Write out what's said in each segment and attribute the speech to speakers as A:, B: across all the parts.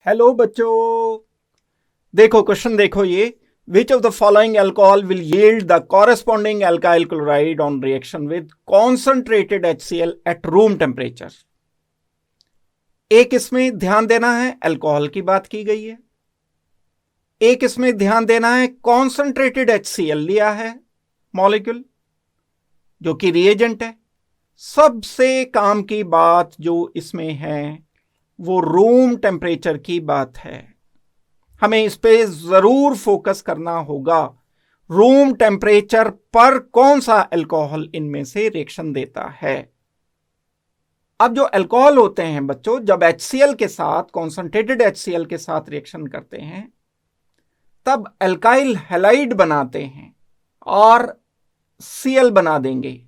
A: Hello बच्चों, देखो question देखो ये which of the following alcohol will yield the corresponding alkyl chloride on reaction with concentrated HCl at room temperature. एक इसमें ध्यान देना है, अल्कोहल की बात की गई है। एक इसमें ध्यान देना है, कॉन्सेंट्रेटेड HCl लिया है मॉलिक्यूल जो कि रिएजेंट है। सबसे काम की बात जो इसमें है वो रूम टेम्परेचर की बात है। हमें इस पे जरूर फोकस करना होगा। रूम टेम्परेचर पर कौन सा अल्कोहल इनमें से रिएक्शन देता है। अब जो अल्कोहल होते हैं बच्चों, जब HCl के साथ, कॉन्सेंट्रेटेड HCl के साथ रिएक्शन करते हैं तब अल्काइल हैलाइड बनाते हैं और Cl बना देंगे,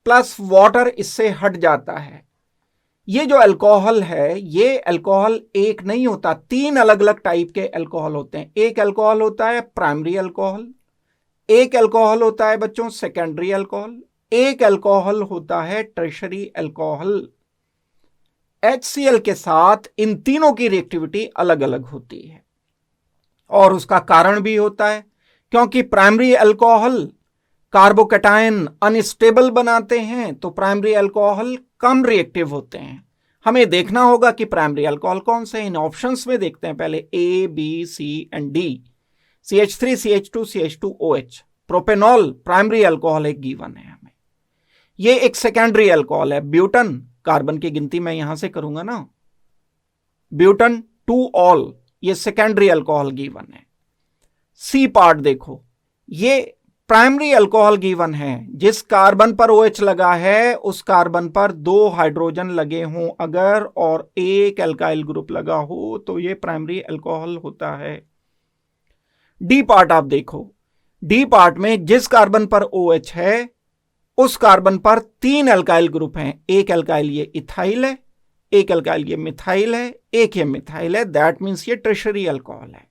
A: प्लस वाटर इससे हट जाता है। ये जो अल्कोहल है, ये अल्कोहल एक नहीं होता, तीन अलग अलग टाइप के अल्कोहल होते हैं। एक अल्कोहल होता है प्राइमरी अल्कोहल, एक अल्कोहल होता है बच्चों सेकेंडरी अल्कोहल, एक अल्कोहल होता है टर्शरी अल्कोहल। HCl के साथ इन तीनों की रिएक्टिविटी अलग अलग होती है और उसका कारण भी होता है, क्योंकि प्राइमरी अल्कोहल कार्बोकैटायन अनस्टेबल बनाते हैं तो प्राइमरी अल्कोहल कम रिएक्टिव होते हैं। हमें देखना होगा कि प्राइमरी अल्कोहल कौन से। इन ऑप्शंस में देखते हैं पहले A, B, C and D। CH3, CH2, CH2OH, propanol primary alcohol एक गिवन है हमें। ये एक सेकेंडरी अल्कोहल है, ब्यूटन, कार्बन की गिनती मैं यहां से करूंगा ना, ब्यूटन 2ऑल, ये सेकेंडरी अल्कोहल गिवन है। C पार्ट देखो, ये प्राइमरी अल्कोहल गिवन है। जिस कार्बन पर OH लगा है उस कार्बन पर 2 हाइड्रोजन लगे हों अगर और एक अल्काइल ग्रुप लगा हो तो ये प्राइमरी अल्कोहल होता है। डी पार्ट आप देखो, डी पार्ट में जिस कार्बन पर OH है उस कार्बन पर 3 अल्काइल ग्रुप हैं। एक अल्काइल ये इथाइल है, एक अल्काइल ये मिथाइल है, एक ये मिथाइल है। दैट मीन्स ये टर्शरी अल्कोहल है।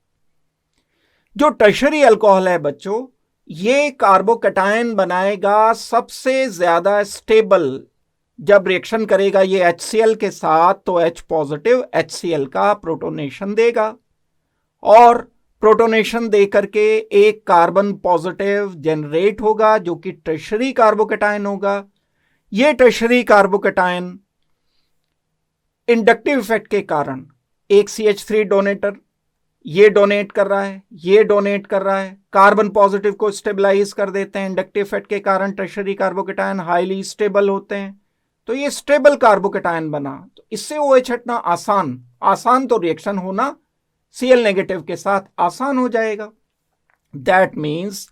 A: जो टर्शरी अल्कोहल है बच्चों, ये कार्बोकैटायन बनाएगा सबसे ज्यादा स्टेबल। जब रिएक्शन करेगा ये HCl के साथ तो H पॉजिटिव HCl का प्रोटोनेशन देगा और प्रोटोनेशन दे करके एक कार्बन पॉजिटिव जनरेट होगा जो कि टर्शरी कार्बोकैटायन होगा। ये टर्शरी कार्बोकैटायन इंडक्टिव इफेक्ट के कारण एक CH3 डोनेटर ये डोनेट कर रहा है, ये डोनेट कर रहा है, कार्बन पॉजिटिव को स्टेबलाइज कर देते हैं। इंडक्टिव इफेक्ट के कारण टर्शरी कार्बोकैटायन हाईली स्टेबल होते हैं, तो ये स्टेबल कार्बोकैटायन बना, तो इससे OH हटना आसान तो रिएक्शन होना Cl नेगेटिव के साथ आसान हो जाएगा। दैट मीन्स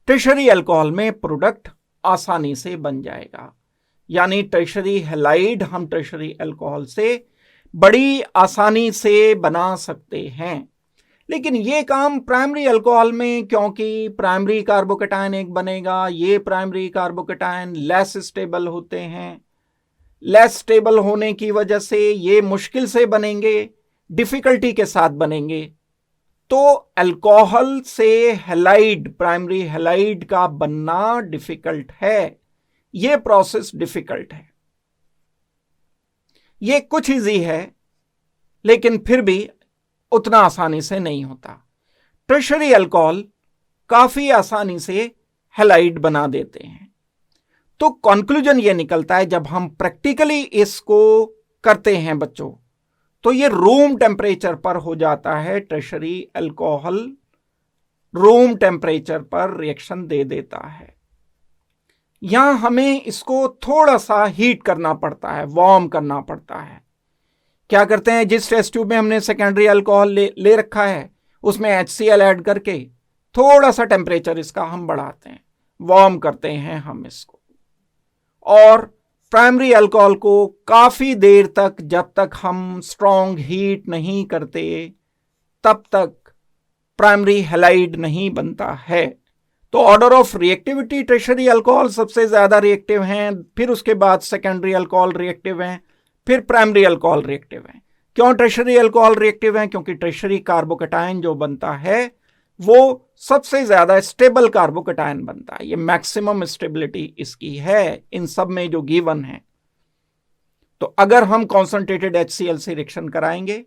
A: टर्शरी अल्कोहल में प्रोडक्ट आसानी से बन जाएगा, यानी टर्शरी हैलाइड हम टर्शरी अल्कोहल से बड़ी आसानी से बना सकते हैं। लेकिन ये काम प्राइमरी अल्कोहल में, क्योंकि प्राइमरी कार्बोकैटायन एक बनेगा, ये प्राइमरी कार्बोकैटायन लेस स्टेबल होते हैं। लेस स्टेबल होने की वजह से ये मुश्किल से बनेंगे, डिफिकल्टी के साथ बनेंगे, तो अल्कोहल से हैलाइड, प्राइमरी हैलाइड का बनना डिफिकल्ट है। ये प्रोसेस डिफिकल्ट है। ये कुछ इजी है लेकिन फिर भी उतना आसानी से नहीं होता। टर्शरी अल्कोहल काफी आसानी से हैलाइड बना देते हैं। तो कंक्लूजन ये निकलता है जब हम प्रैक्टिकली इसको करते हैं बच्चों, तो ये रूम टेम्परेचर पर हो जाता है। टर्शरी अल्कोहल रूम टेम्परेचर पर रिएक्शन दे देता है। यहां हमें इसको थोड़ा सा हीट करना पड़ता है, वार्म करना पड़ता है। क्या करते हैं, जिस टेस्ट ट्यूब में हमने सेकेंडरी अल्कोहल ले रखा है उसमें HCl ऐड करके थोड़ा सा टेम्परेचर इसका हम बढ़ाते हैं, वार्म करते हैं हम इसको, और प्राइमरी अल्कोहल को काफी देर तक, जब तक हम स्ट्रॉन्ग हीट नहीं करते तब तक प्राइमरी हैलाइड नहीं बनता है। तो order of reactivity tertiary alcohol सबसे ज्यादा रिएक्टिव हैं, फिर उसके बाद सेकेंडरी अल्कोहल रिएक्टिव हैं, फिर प्राइमरी अल्कोहल रिएक्टिव है। क्यों टर्शरी अल्कोहल रिएक्टिव है? क्योंकि टर्शरी कार्बोकैटायन जो बनता है वो सबसे ज्यादा स्टेबल कार्बोकैटायन बनता है। ये मैक्सिमम स्टेबिलिटी इसकी है इन सब में जो गिवन है। तो अगर हम कॉन्सेंट्रेटेड HCl से रिएक्शन कराएंगे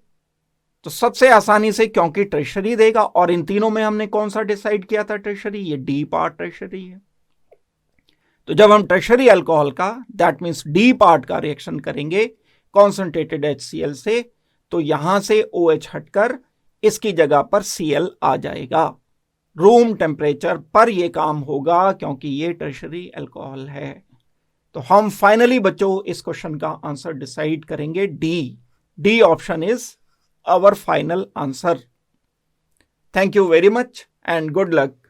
A: तो सबसे आसानी से, क्योंकि ट्रेशरी देगा, और इन तीनों में हमने कौन सा डिसाइड किया था ट्रेशरी, ये डी पार्ट ट्रेशरी है। तो जब हम ट्रेशरी अल्कोहल का, दैट मीन्स डी पार्ट का रिएक्शन करेंगे कॉन्सेंट्रेटेड HCl से, तो यहां से OH हटकर इसकी जगह पर Cl आ जाएगा। रूम टेम्परेचर पर यह काम होगा क्योंकि ये टर्शरी अल्कोहल है। तो हम फाइनली बच्चों इस क्वेश्चन का आंसर डिसाइड करेंगे D option is our final answer. Thank you very much and good luck.